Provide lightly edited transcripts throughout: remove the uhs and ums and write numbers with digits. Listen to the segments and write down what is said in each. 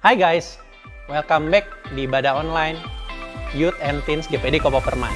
Hai guys, welcome back di Ibadah Online Youth and Teens GPD Kopo Permai.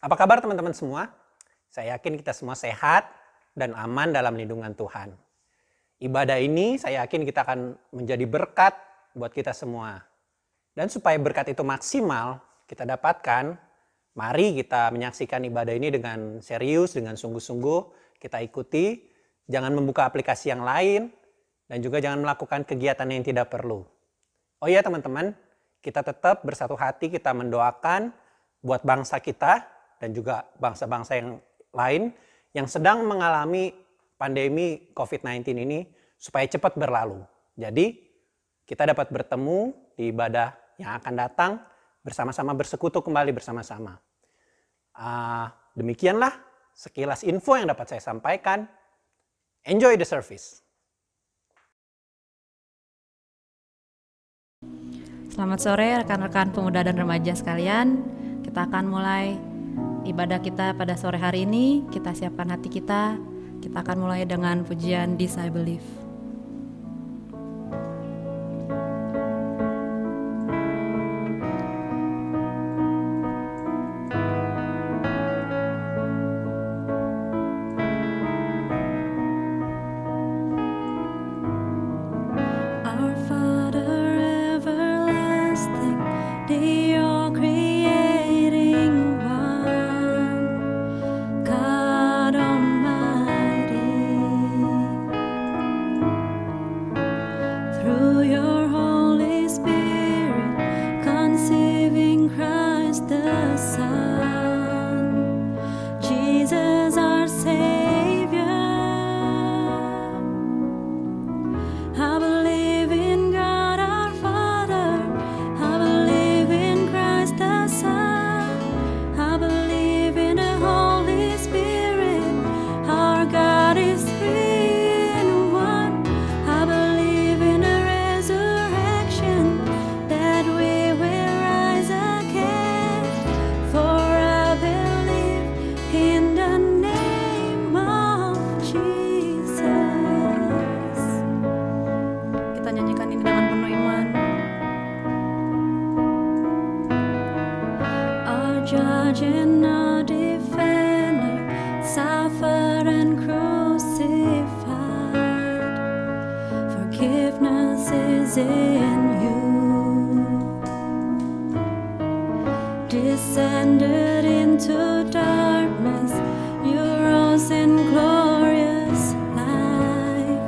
Apa kabar teman-teman semua? Saya yakin kita semua sehat dan aman dalam lindungan Tuhan. Ibadah ini saya yakin kita akan menjadi berkat buat kita semua. Dan supaya berkat itu maksimal kita dapatkan, mari kita menyaksikan ibadah ini dengan serius, dengan sungguh-sungguh kita ikuti. Jangan membuka aplikasi yang lain dan juga jangan melakukan kegiatan yang tidak perlu. Oh iya teman-teman, kita tetap bersatu hati kita mendoakan buat bangsa kita dan juga bangsa-bangsa yang lain yang sedang mengalami pandemi COVID-19 ini supaya cepat berlalu. Jadi kita dapat bertemu di ibadah yang akan datang bersama-sama bersekutu kembali bersama-sama. Demikianlah sekilas info yang dapat saya sampaikan. Enjoy the service. Selamat sore rekan-rekan pemuda dan remaja sekalian. Kita akan mulai ibadah kita pada sore hari ini. Kita siapkan hati kita. Kita akan mulai dengan pujian This I Believe. Our Father everlasting, the all-creating one, God Almighty, through your Holy Spirit, conceiving Christ the Son, Jesus our Savior. I believe in God our Father, I believe in Christ the Son, I believe in the Holy Spirit, our God is three in one. I believe in the resurrection, that we will rise again, for I believe in the name of Jesus. Kita nyanyikan ini dengan penuh iman. Our judge and our defender, suffered and crucified. Forgiveness is in you. Descended into darkness, you rose in glorious light,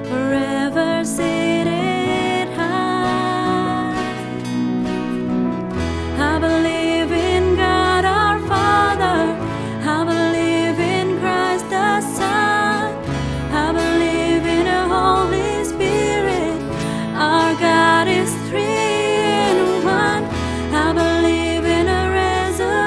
forever seated high. I believe in God our Father, I believe in Christ the Son, I believe in the Holy Spirit, our God is three in one. I believe in a resurrection,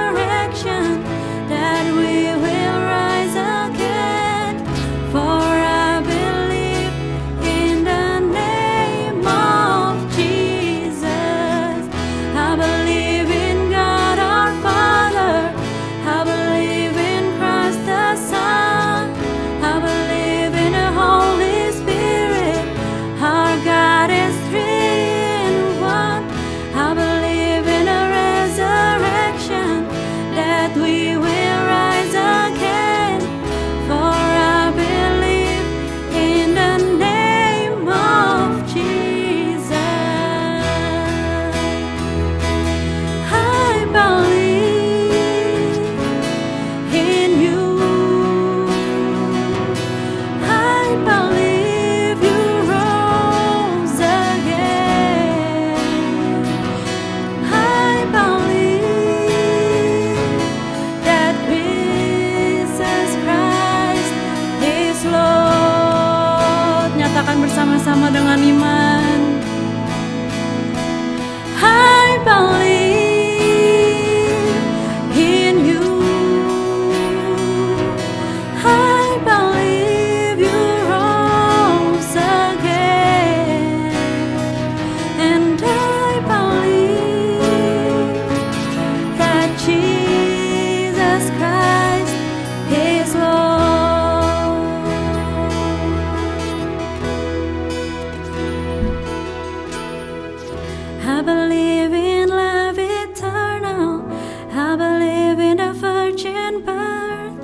virgin birth.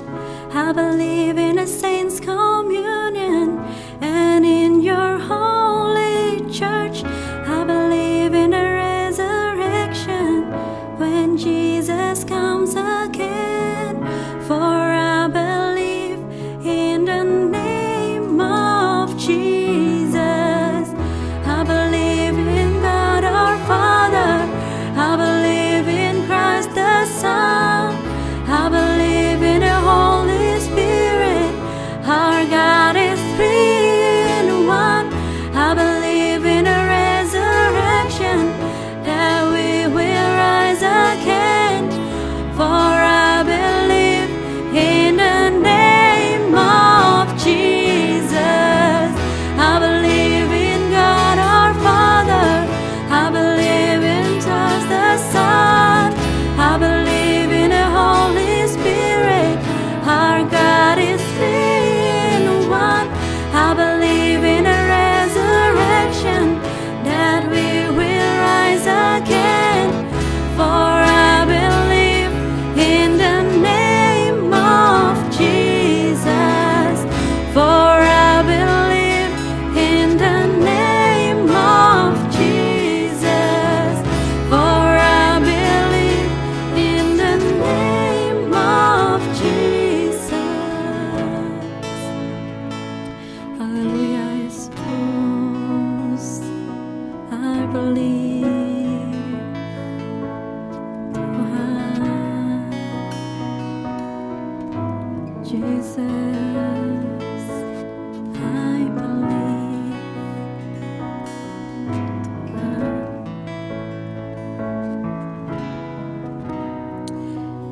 I believe in a saints' communion and in your holy church. I believe in a resurrection when Jesus comes again. For I believe in the name of Jesus. I believe in God our Father. I believe in Christ the Son. I believe in the Holy Spirit. Our God is three in one. I believe in a resurrection that we will rise again. For I believe in the name of Jesus. I believe in God our Father. I believe in Christ the Son. I believe in the Holy Spirit. Our God is three in one. I believe in a resurrection that we will rise again. For I believe in the name of Jesus. For I believe in the name of Jesus. For I believe in the name of Jesus. Hallelujah, Jesus. I believe. Jesus, I believe.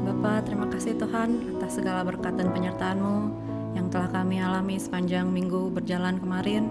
Bapa, terima kasih Tuhan atas segala berkat dan penyertaan-Mu yang telah kami alami sepanjang minggu berjalan kemarin.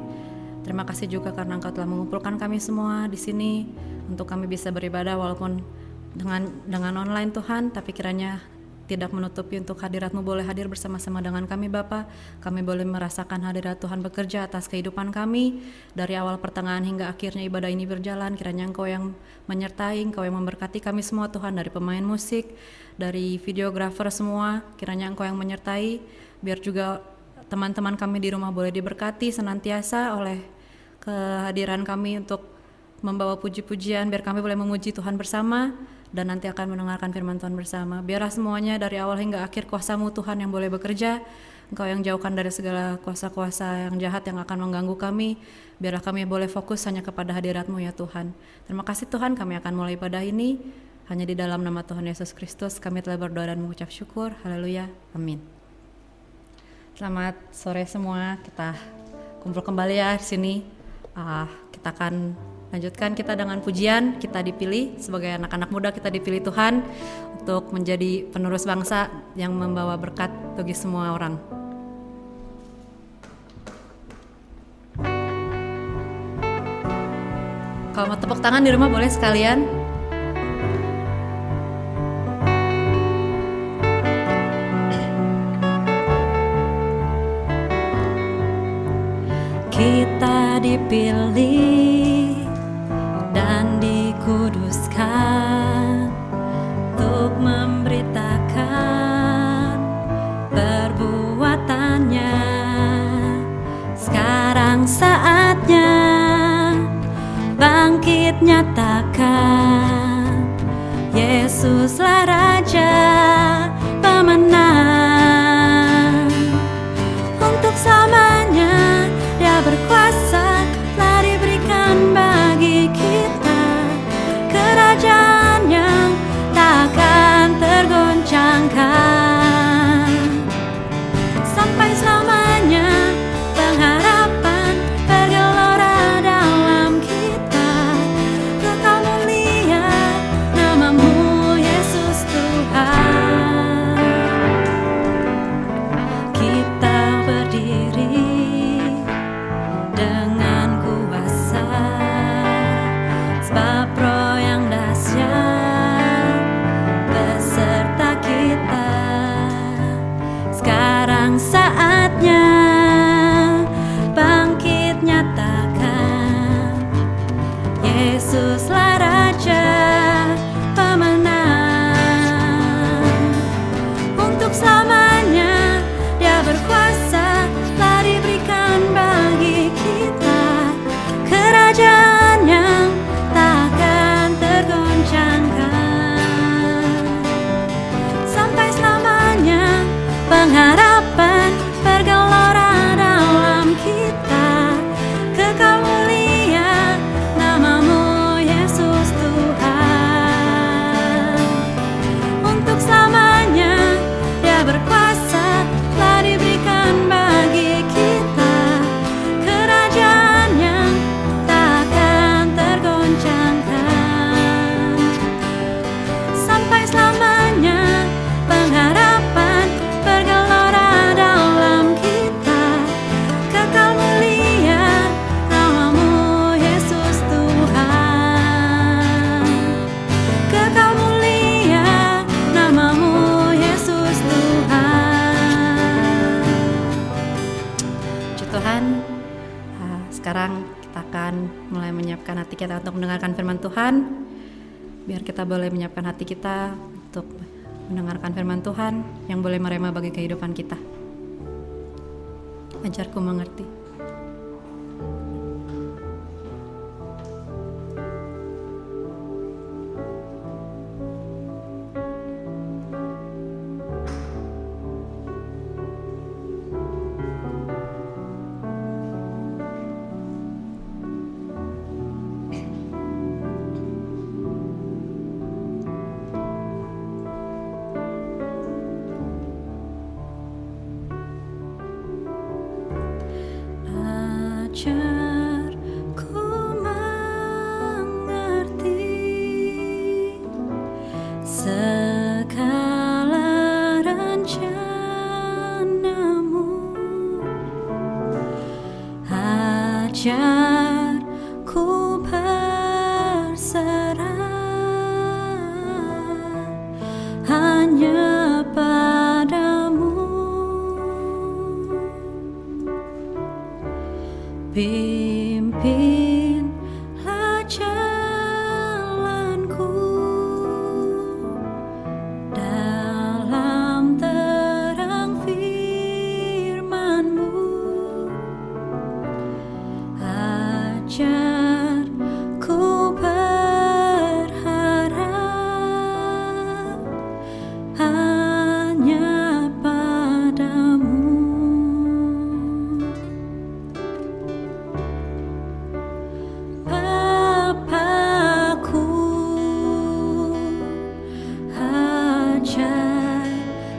Terima kasih juga karena Engkau telah mengumpulkan kami semua di sini untuk kami bisa beribadah walaupun dengan online Tuhan, tapi kiranya tidak menutupi untuk hadirat-Mu boleh hadir bersama-sama dengan kami Bapa. Kami boleh merasakan hadirat Tuhan bekerja atas kehidupan kami dari awal pertengahan hingga akhirnya ibadah ini berjalan. Kiranya Engkau yang menyertai, Engkau yang memberkati kami semua Tuhan, dari pemain musik, dari videografer semua. Kiranya Engkau yang menyertai, biar juga teman-teman kami di rumah boleh diberkati senantiasa oleh kehadiran kami untuk membawa puji-pujian, biar kami boleh memuji Tuhan bersama dan nanti akan mendengarkan firman Tuhan bersama. Biarlah semuanya dari awal hingga akhir kuasa-Mu Tuhan yang boleh bekerja. Engkau yang jauhkan dari segala kuasa-kuasa yang jahat yang akan mengganggu kami. Biarlah kami boleh fokus hanya kepada hadirat-Mu ya Tuhan. Terima kasih Tuhan, kami akan mulai ibadah ini hanya di dalam nama Tuhan Yesus Kristus. Kami telah berdoa dan mengucap syukur. Haleluya, amin. Selamat sore semua, kita kumpul kembali ya di sini. Kita akan lanjutkan kita dengan pujian. Kita dipilih sebagai anak-anak muda, kita dipilih Tuhan untuk menjadi penerus bangsa yang membawa berkat bagi semua orang. Kalau mau tepuk tangan di rumah boleh sekalian. Kita dipilih dan dikuduskan untuk memberitakan perbuatannya. Sekarang saatnya bangkit nyatakan, Yesuslah Raja pemenang. Untuk selamanya Dia berkuasa, telah diberikan bagi kita kerajaan yang takkan tergoncangkan. Sampai selamanya pengharapan bergelora dalam kita. Kekal mulia namamu Yesus Tuhan. pengharapan bergelora dalam kita. Kekal mulia namamu Yesus Tuhan. Untuk selamanya Dia berkuasa, telah diberikan bagi kita kerajaan yang takkan tergoncangkan. Sampai selamanya pengharapan bergelora dalam kita. Kekal mulia namamu Yesus Tuhan. Kekal mulia namamu Yesus Tuhan. Puji Tuhan. Sekarang kita akan mulai menyiapkan hati kita untuk mendengarkan firman Tuhan. Biar kita boleh menyiapkan hati kita untuk mendengarkan firman Tuhan yang boleh merema bagi kehidupan kita. Ajarku mengerti. Ajarku mengerti segala rencanamu. Ajarku berserah hanya padamu. Pimpinlah jalanku dalam terang firman-Mu. Ajarku berharap hanya padamu. Bapakku, ajar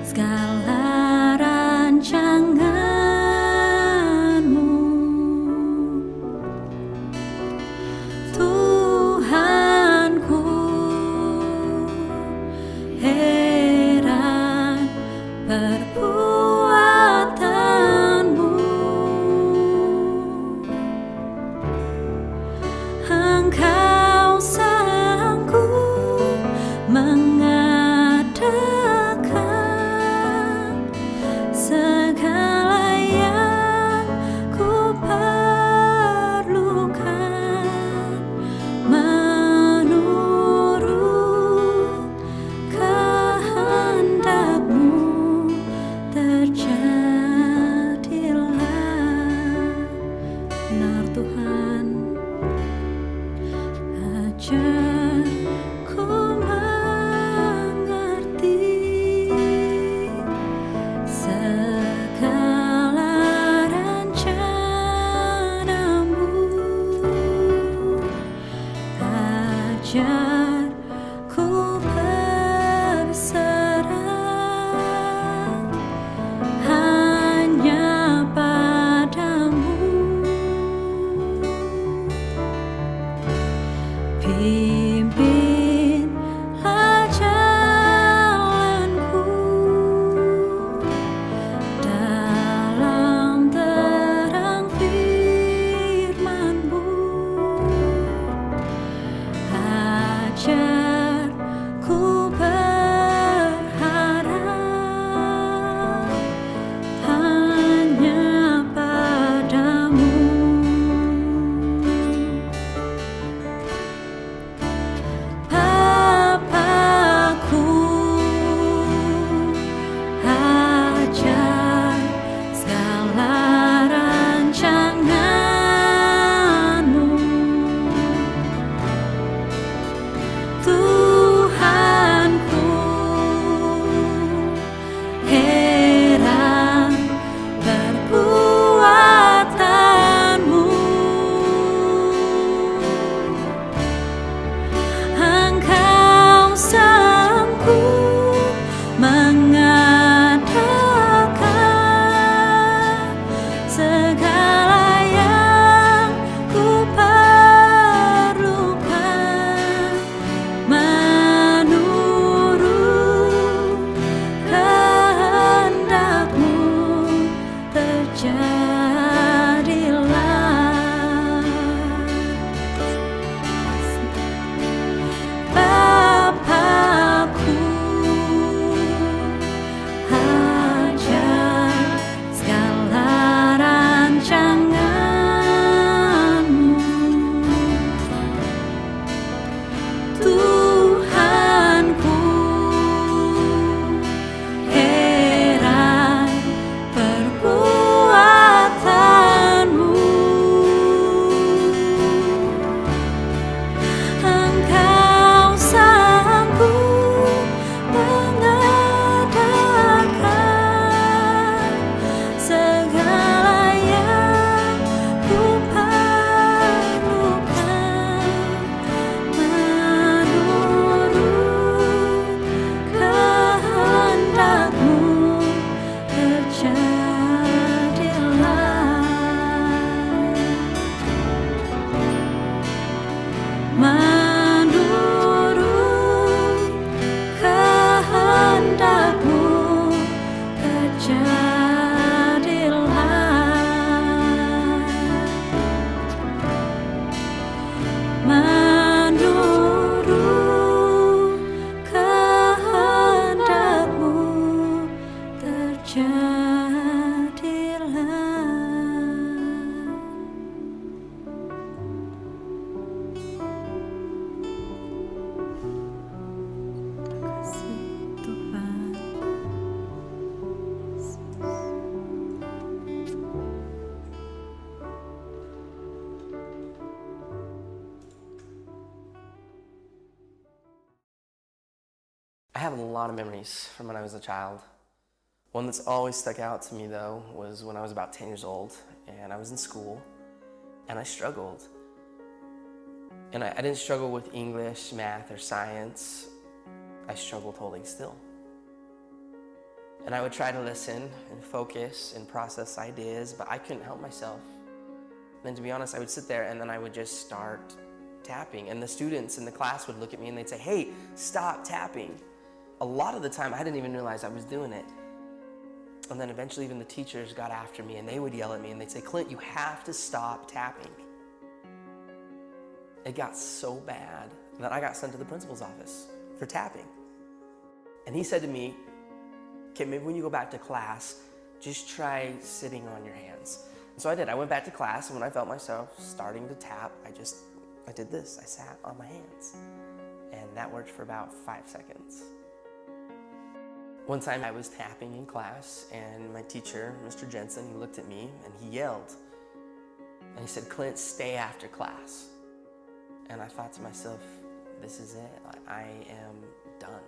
segala rancangan-Mu. Tuhanku, heran perbuatan-Mu. Engkau sanggup mengadakan Kasih Tuhan. I have a lot of memories from when I was a child. One that's always stuck out to me though was when I was about 10 years old and I was in school and I struggled. And I didn't struggle with English, math, or science. I struggled holding still. And I would try to listen and focus and process ideas, but I couldn't help myself. Then to be honest, I would sit there and then I would just start tapping. And the students in the class would look at me and they'd say, "Hey, stop tapping." A lot of the time, I didn't even realize I was doing it. And then eventually even the teachers got after me and they would yell at me and they'd say, "Clint, you have to stop tapping." It got so bad that I got sent to the principal's office for tapping. And he said to me, "Okay, maybe when you go back to class, just try sitting on your hands." And so I did. I went back to class, and when I felt myself starting to tap, I did this. I sat on my hands. And that worked for about 5 seconds. One time I was tapping in class, and my teacher, Mr. Jensen, he looked at me and he yelled. And he said, "Clint, stay after class." And I thought to myself, this is it. I am done.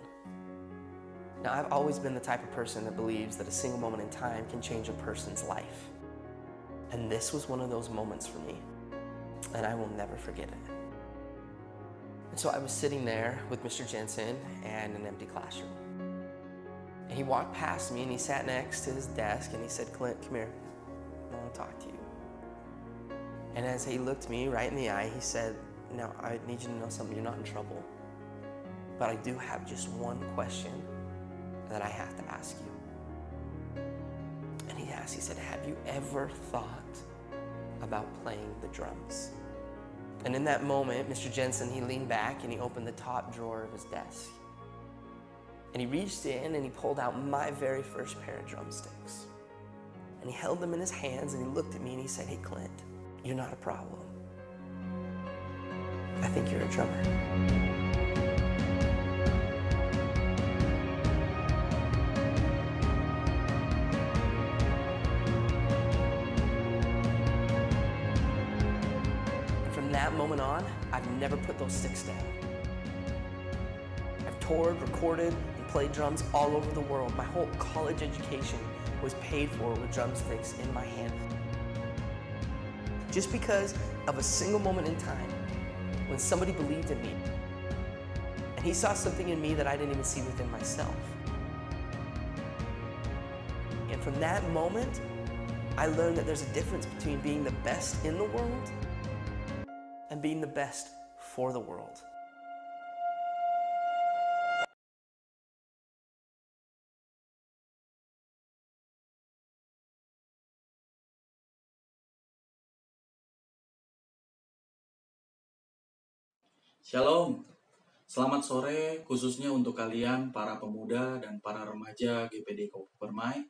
Now, I've always been the type of person that believes that a single moment in time can change a person's life. And this was one of those moments for me, and I will never forget it. And so I was sitting there with Mr. Jensen and an empty classroom. And he walked past me and he sat next to his desk and he said, "Clint, come here. I want to talk to you." And as he looked me right in the eye, he said, "Now, I need you to know something. You're not in trouble. But I do have just one question that I have to ask you." And he asked, he said, "Have you ever thought about playing the drums?" And in that moment, Mr. Jensen, he leaned back and he opened the top drawer of his desk. And he reached in and he pulled out my very first pair of drumsticks. And he held them in his hands and he looked at me and he said, "Hey, Clint, you're not a problem. I think you're a drummer." From that moment on, I've never put those sticks down. I've toured, recorded, and played drums all over the world. My whole college education was paid for with drumsticks in my hand. Just because of a single moment in time when somebody believed in me. And he saw something in me that I didn't even see within myself. And from that moment, I learned that there's a difference between being the best in the world and being the best for the world. Shalom, selamat sore khususnya untuk kalian para pemuda dan para remaja GPD Kabupaten Permai.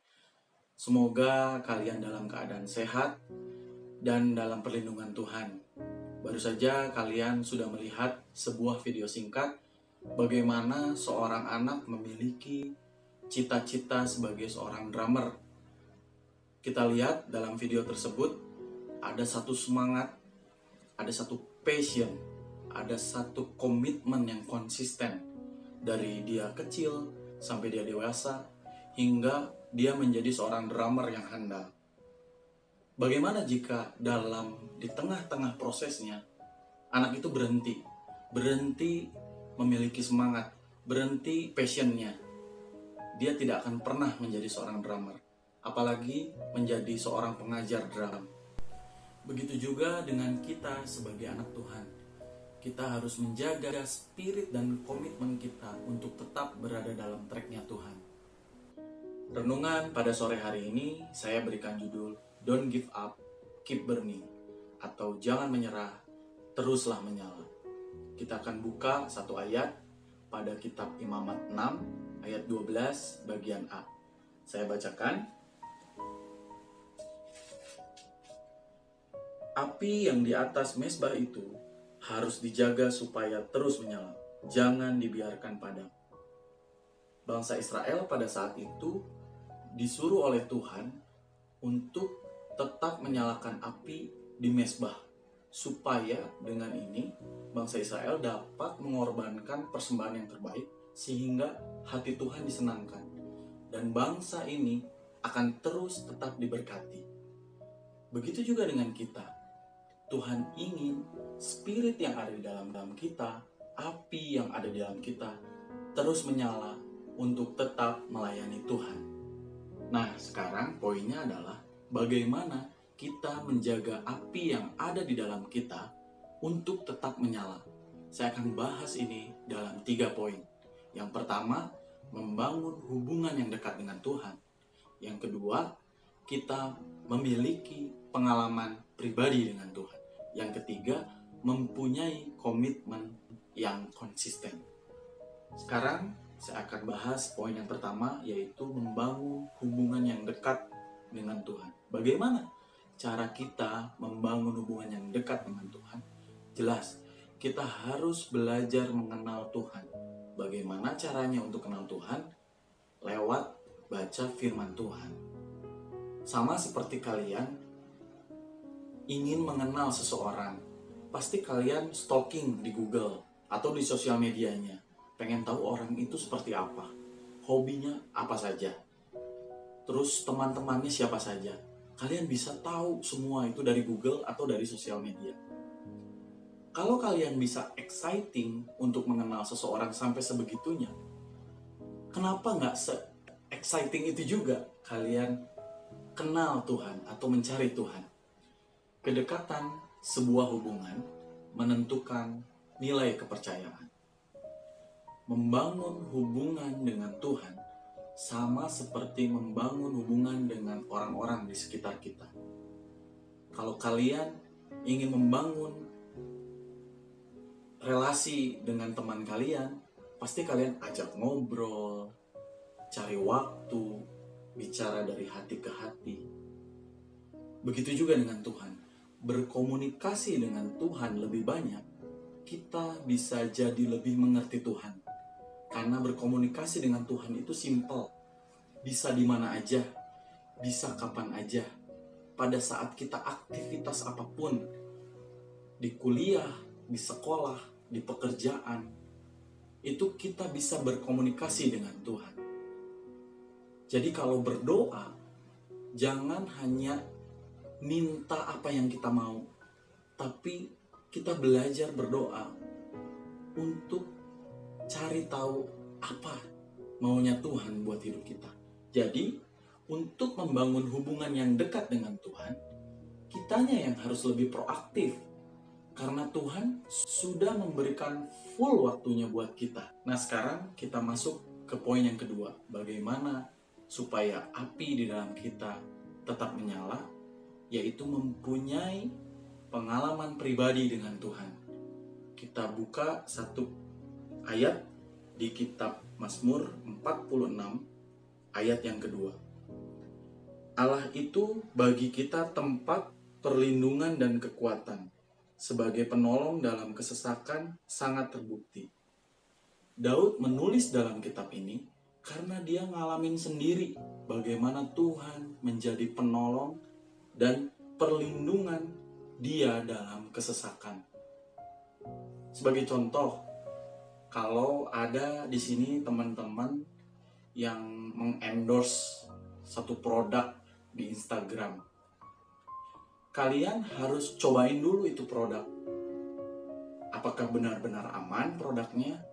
Semoga kalian dalam keadaan sehat dan dalam perlindungan Tuhan. Baru saja kalian sudah melihat sebuah video singkat bagaimana seorang anak memiliki cita-cita sebagai seorang drummer. Kita lihat dalam video tersebut ada satu semangat, ada satu passion, ada satu komitmen yang konsisten dari dia kecil sampai dia dewasa hingga dia menjadi seorang drummer yang handal. Bagaimana jika di tengah-tengah prosesnya anak itu berhenti memiliki semangat, berhenti passionnya? Dia tidak akan pernah menjadi seorang drummer, apalagi menjadi seorang pengajar drum. Begitu juga dengan kita sebagai anak Tuhan. Kita harus menjaga spirit dan komitmen kita untuk tetap berada dalam tracknya Tuhan. Renungan pada sore hari ini saya berikan judul Don't Give Up, Keep Burning, atau Jangan Menyerah, Teruslah Menyala. Kita akan buka satu ayat pada kitab Imamat 6 ayat 12 bagian A. Saya bacakan. Api yang di atas mezbah itu harus dijaga supaya terus menyala. Jangan dibiarkan padam. Bangsa Israel pada saat itu disuruh oleh Tuhan untuk tetap menyalakan api di mezbah, supaya dengan ini bangsa Israel dapat mengorbankan persembahan yang terbaik sehingga hati Tuhan disenangkan, dan bangsa ini akan terus tetap diberkati. Begitu juga dengan kita. Tuhan ingin spirit yang ada di dalam kita, api yang ada di dalam kita terus menyala untuk tetap melayani Tuhan. Nah, sekarang poinnya adalah bagaimana kita menjaga api yang ada di dalam kita untuk tetap menyala. Saya akan bahas ini dalam 3 poin. Yang pertama, membangun hubungan yang dekat dengan Tuhan. Yang kedua, kita memiliki pengalaman pribadi dengan Tuhan. Yang ketiga, mempunyai komitmen yang konsisten. Sekarang saya akan bahas poin yang pertama, yaitu membangun hubungan yang dekat dengan Tuhan. Bagaimana cara kita membangun hubungan yang dekat dengan Tuhan? Jelas, kita harus belajar mengenal Tuhan. Bagaimana caranya untuk kenal Tuhan? Lewat baca firman Tuhan. Sama seperti kalian ingin mengenal seseorang, pasti kalian stalking di Google atau di sosial medianya, pengen tahu orang itu seperti apa, hobinya apa saja, terus teman-temannya siapa saja. Kalian bisa tahu semua itu dari Google atau dari sosial media. Kalau kalian bisa exciting untuk mengenal seseorang sampai sebegitunya, kenapa nggak se-exciting itu juga kalian kenal Tuhan atau mencari Tuhan? Kedekatan sebuah hubungan menentukan nilai kepercayaan. Membangun hubungan dengan Tuhan sama seperti membangun hubungan dengan orang-orang di sekitar kita. Kalau kalian ingin membangun relasi dengan teman kalian, pasti kalian ajak ngobrol, cari waktu, bicara dari hati ke hati. Begitu juga dengan Tuhan. Berkomunikasi dengan Tuhan lebih banyak, kita bisa jadi lebih mengerti Tuhan. Karena berkomunikasi dengan Tuhan itu simple. Bisa di mana aja, bisa kapan aja. Pada saat kita aktivitas apapun, di kuliah, di sekolah, di pekerjaan, itu kita bisa berkomunikasi dengan Tuhan. Jadi kalau berdoa, jangan hanya minta apa yang kita mau, tapi kita belajar berdoa untuk cari tahu apa maunya Tuhan buat hidup kita. Jadi, untuk membangun hubungan yang dekat dengan Tuhan, kitanya yang harus lebih proaktif, karena Tuhan sudah memberikan full waktunya buat kita. Nah, sekarang kita masuk ke poin yang kedua, bagaimana supaya api di dalam kita tetap menyala, yaitu mempunyai pengalaman pribadi dengan Tuhan. Kita buka satu ayat di kitab Mazmur 46 ayat yang kedua. Allah itu bagi kita tempat perlindungan dan kekuatan, sebagai penolong dalam kesesakan sangat terbukti. Daud menulis dalam kitab ini karena dia ngalamin sendiri bagaimana Tuhan menjadi penolong dan perlindungan dia dalam kesesakan. Sebagai contoh, kalau ada di sini teman-teman yang mengendorse satu produk di Instagram, kalian harus cobain dulu itu produk. Apakah benar-benar aman produknya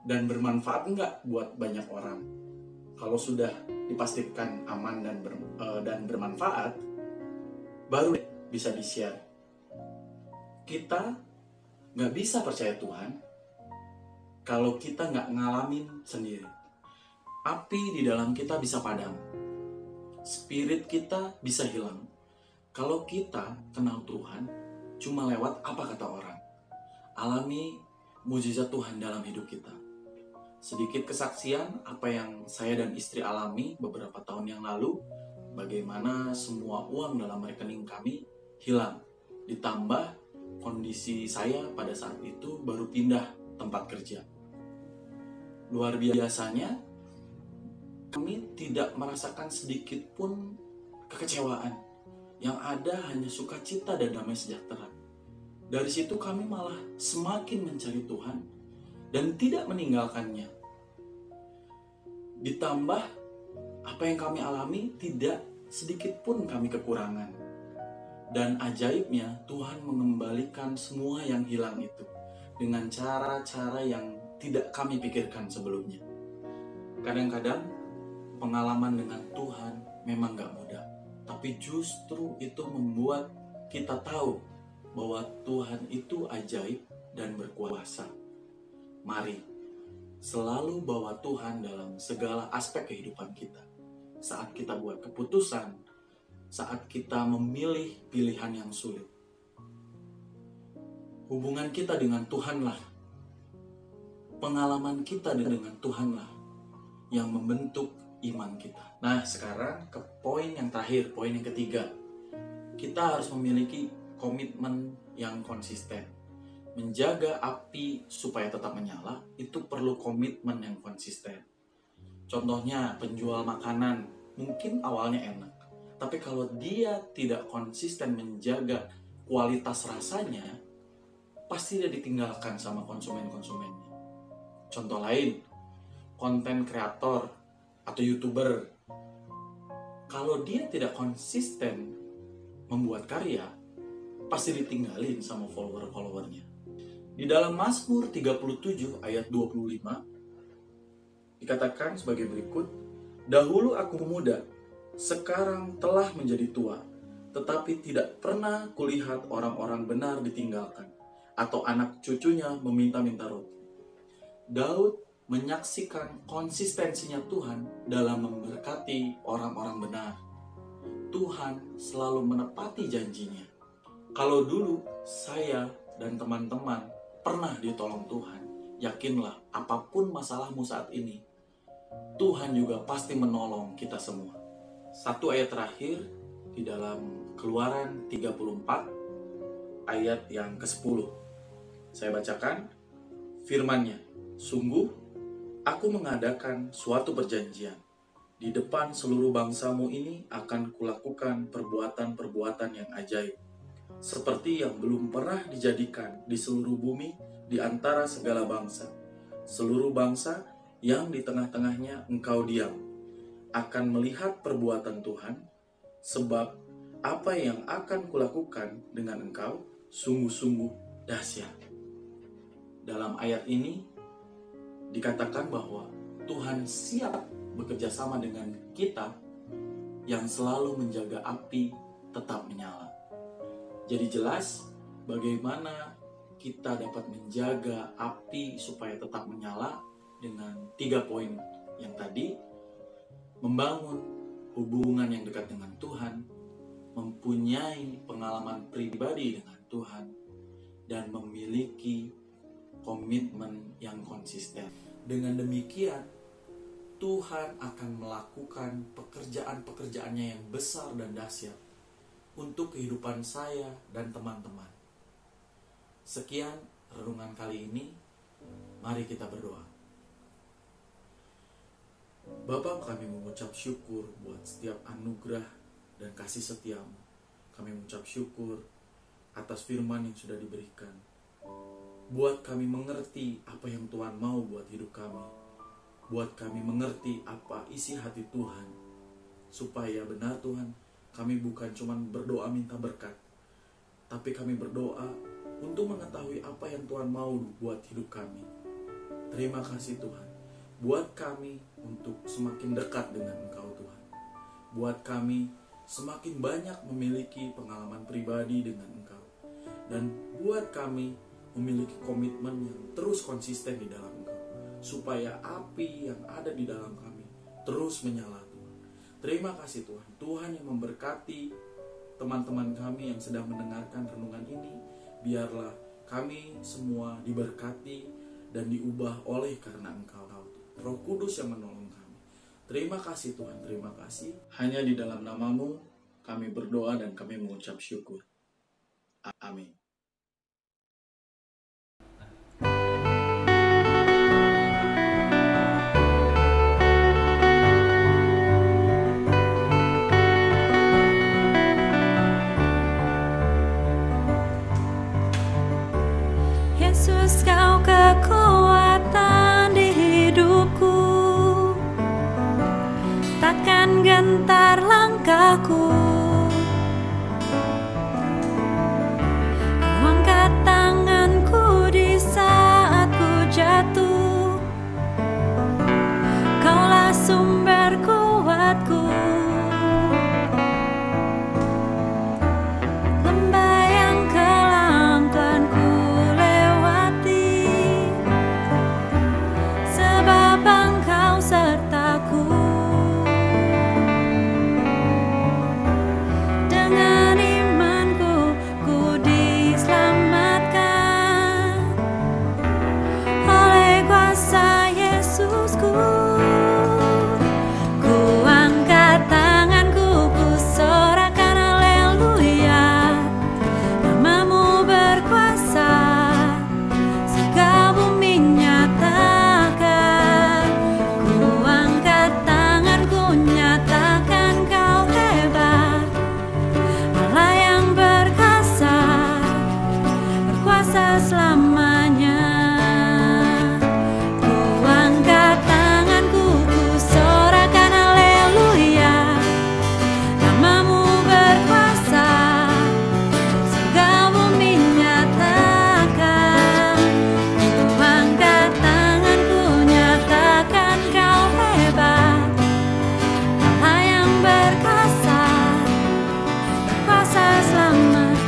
dan bermanfaat enggak buat banyak orang? Kalau sudah dipastikan aman dan bermanfaat, baru bisa di-share. Kita nggak bisa percaya Tuhan kalau kita nggak ngalamin sendiri. Api di dalam kita bisa padam, spirit kita bisa hilang kalau kita kenal Tuhan cuma lewat apa kata orang. Alami mujizat Tuhan dalam hidup kita. Sedikit kesaksian apa yang saya dan istri alami beberapa tahun yang lalu, bagaimana semua uang dalam rekening kami hilang. Ditambah kondisi saya pada saat itu baru pindah tempat kerja. Luar biasanya, kami tidak merasakan sedikit pun kekecewaan. Yang ada hanya sukacita dan damai sejahtera. Dari situ kami malah semakin mencari Tuhan dan tidak meninggalkannya. Ditambah apa yang kami alami, tidak sedikit pun kami kekurangan. Dan ajaibnya Tuhan mengembalikan semua yang hilang itu dengan cara-cara yang tidak kami pikirkan sebelumnya. Kadang-kadang pengalaman dengan Tuhan memang gak mudah, tapi justru itu membuat kita tahu bahwa Tuhan itu ajaib dan berkuasa. Mari selalu bawa Tuhan dalam segala aspek kehidupan kita. Saat kita buat keputusan, saat kita memilih pilihan yang sulit. Hubungan kita dengan Tuhanlah, pengalaman kita dengan Tuhanlah yang membentuk iman kita. Nah, sekarang ke poin yang terakhir, poin yang ketiga. Kita harus memiliki komitmen yang konsisten. Menjaga api supaya tetap menyala, itu perlu komitmen yang konsisten. Contohnya, penjual makanan mungkin awalnya enak, tapi kalau dia tidak konsisten menjaga kualitas rasanya, pasti dia ditinggalkan sama konsumen-konsumennya. Contoh lain, konten kreator atau YouTuber, kalau dia tidak konsisten membuat karya, pasti ditinggalin sama follower-followernya. Di dalam Mazmur 37 ayat 25 dikatakan sebagai berikut, "Dahulu aku muda, sekarang telah menjadi tua, tetapi tidak pernah kulihat orang-orang benar ditinggalkan, atau anak cucunya meminta-minta roti." Daud menyaksikan konsistensinya Tuhan dalam memberkati orang-orang benar. Tuhan selalu menepati janjinya. Kalau dulu saya dan teman-teman pernah ditolong Tuhan, yakinlah apapun masalahmu saat ini, Tuhan juga pasti menolong kita semua. Satu ayat terakhir di dalam Keluaran 34 ayat yang ke-10. Saya bacakan firman-Nya. "Sungguh, aku mengadakan suatu perjanjian. Di depan seluruh bangsamu ini akan kulakukan perbuatan-perbuatan yang ajaib, seperti yang belum pernah dijadikan di seluruh bumi di antara segala bangsa. Seluruh bangsa yang di tengah-tengahnya engkau diam akan melihat perbuatan Tuhan, sebab apa yang akan kulakukan dengan engkau sungguh-sungguh dahsyat." Dalam ayat ini dikatakan bahwa Tuhan siap bekerja sama dengan kita yang selalu menjaga api tetap menyala. Jadi jelas bagaimana kita dapat menjaga api supaya tetap menyala dengan 3 poin yang tadi: membangun hubungan yang dekat dengan Tuhan, mempunyai pengalaman pribadi dengan Tuhan, dan memiliki komitmen yang konsisten. Dengan demikian, Tuhan akan melakukan pekerjaan-pekerjaannya yang besar dan dahsyat untuk kehidupan saya dan teman-teman. Sekian renungan kali ini, mari kita berdoa. Bapa, kami mengucap syukur buat setiap anugerah dan kasih setia-Mu. Kami mengucap syukur atas firman yang sudah diberikan. Buat kami mengerti apa yang Tuhan mau buat hidup kami. Buat kami mengerti apa isi hati Tuhan. Supaya benar Tuhan, kami bukan cuma berdoa minta berkat, tapi kami berdoa untuk mengetahui apa yang Tuhan mau buat hidup kami. Terima kasih Tuhan. Buat kami untuk semakin dekat dengan Engkau Tuhan. Buat kami semakin banyak memiliki pengalaman pribadi dengan Engkau. Dan buat kami memiliki komitmen yang terus konsisten di dalam Engkau, supaya api yang ada di dalam kami terus menyala Tuhan. Terima kasih Tuhan. Tuhan yang memberkati teman-teman kami yang sedang mendengarkan renungan ini. Biarlah kami semua diberkati dan diubah oleh karena Engkau Tuhan. Roh Kudus yang menolong kami. Terima kasih Tuhan, terima kasih. Hanya di dalam nama-Mu kami berdoa dan kami mengucap syukur. Amin. Yesus, kau kekuatan di hidupku, takkan gentar langkahku. Kau angkat tanganku di saat ku jatuh, Kaulah sumber kuatku. Lembah yang kelam kan ku lewati, sebab Engkau sertaku. Dengan imanku ku diselamatkan oleh kuasa Yesusku. Ku angkat tanganku, ku sorakan haleluya. Namamu berkuasa, surga bumi nyatakan. Ku angkat tanganku, nyatakan Kau hebat, Allah yang berkuasa, berkuasa selamanya. Ku angkat tanganku, ku sorakan haleluya. Namamu berkuasa, surga bumi nyatakan. Ku angkat tanganku, nyatakan Kau hebat, Allah yang berkuasa, berkuasa selamanya.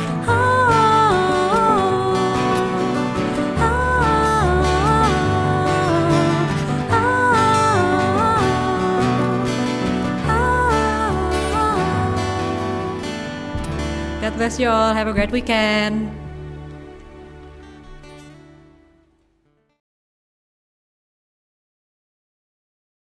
God bless you all. Have a great weekend.